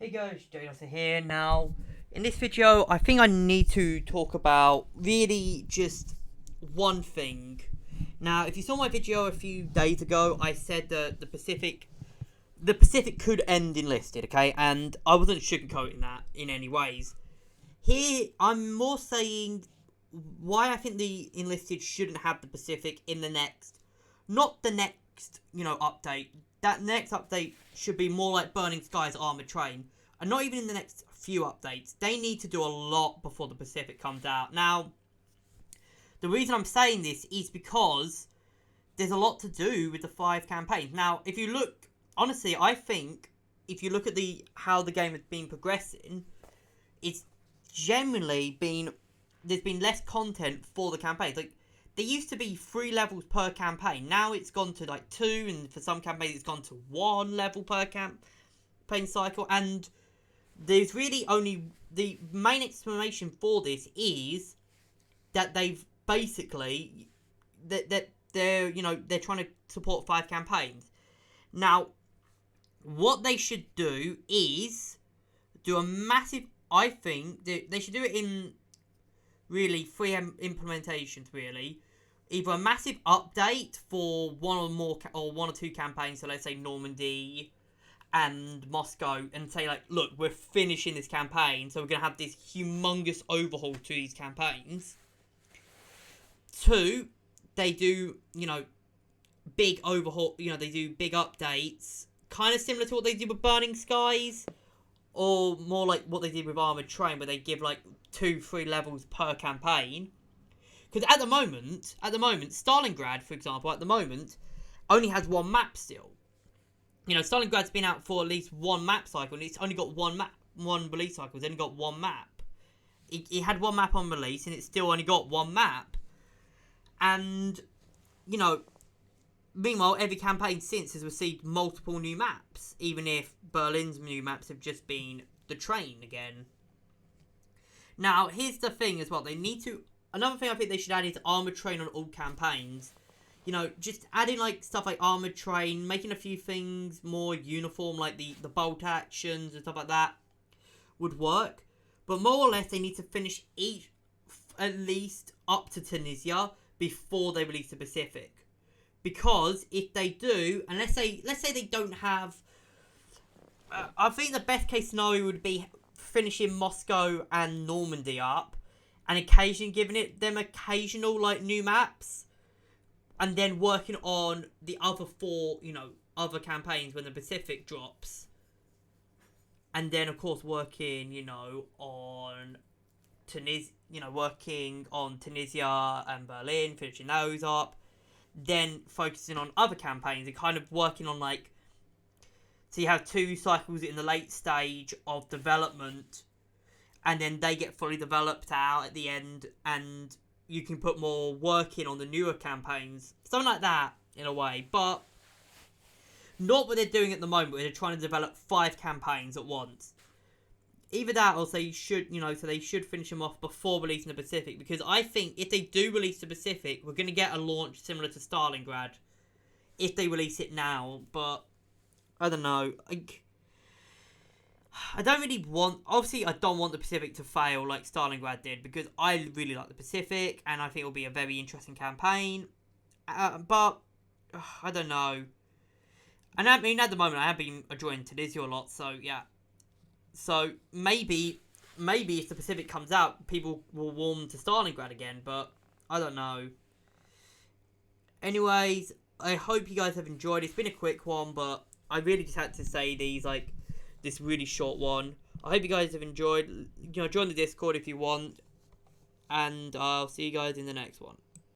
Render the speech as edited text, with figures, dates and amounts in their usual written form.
Hey guys, Jonathan here. Now, in this video, I think I need to talk about really just one thing. Now, if you saw my video a few days ago, I said that the Pacific could end Enlisted, okay? And I wasn't sugarcoating that in any ways. Here, I'm more saying why I think the Enlisted shouldn't have the Pacific in the next, not the next, update. That next update should be more like Burning Skies Armored Train. And not even in the next few updates. They need to do a lot before the Pacific comes out. Now, the reason I'm saying this is because there's a lot to do with the 5 campaigns. Now, if you look, honestly, I think if you look at how the game has been progressing, it's generally there's been less content for the campaigns. Like, there used to be 3 levels per campaign. Now it's gone to like 2, and for some campaigns it's gone to 1 level per campaign cycle. And there's really only the main explanation for this is that they've basically that they're trying to support 5 campaigns. Now, what they should do is do a massive. I think they should do it in really 3 implementations. Really, either a massive update for 1 or 2 campaigns. So let's say Normandy and Moscow, and say like, look, we're finishing this campaign, so we're gonna have this humongous overhaul to these campaigns. 2, they do big overhaul. They do big updates, kind of similar to what they did with Burning Skies, or more like what they did with Armored Train, where they give like 2-3 levels per campaign. Because at the moment, Stalingrad, for example, only has 1 map still. Stalingrad's been out for at least 1 map cycle, and it's only got 1 release cycle. It's only got 1 map. It had 1 map on release, and it's still only got 1 map. And, meanwhile, every campaign since has received multiple new maps, even if Berlin's new maps have just been the train again. Now, here's the thing as well. Another thing I think they should add is Armored Train on all campaigns. Just adding like stuff like Armored Train, making a few things more uniform, like the bolt actions and stuff like that, would work. But more or less, they need to finish each at least up to Tunisia before they release the Pacific. Because if they do, and let's say they don't have, I think the best case scenario would be finishing Moscow and Normandy up, and occasionally giving them occasional like new maps. And then working on the other 4, other campaigns when the Pacific drops. And then, of course, working, on Tunisia and Berlin, finishing those up. Then focusing on other campaigns and kind of working on, like, so you have 2 cycles in the late stage of development. And then they get fully developed out at the end, and you can put more work in on the newer campaigns. Something like that, in a way. But not what they're doing at the moment, where they're trying to develop 5 campaigns at once. Either that, or they should, so they should finish them off before releasing the Pacific. Because I think if they do release the Pacific, we're going to get a launch similar to Stalingrad. If they release it now. But, I don't know. I don't really want... Obviously, I don't want the Pacific to fail like Stalingrad did, because I really like the Pacific, and I think it'll be a very interesting campaign. But, I don't know. And I mean, at the moment, I have been enjoying Tunisia a lot, so, yeah. So, maybe if the Pacific comes out, people will warm to Stalingrad again, but I don't know. Anyways, I hope you guys have enjoyed. It's been a quick one, but I really just had to say this really short one. I hope you guys have enjoyed. Join the Discord if you want. And I'll see you guys in the next one.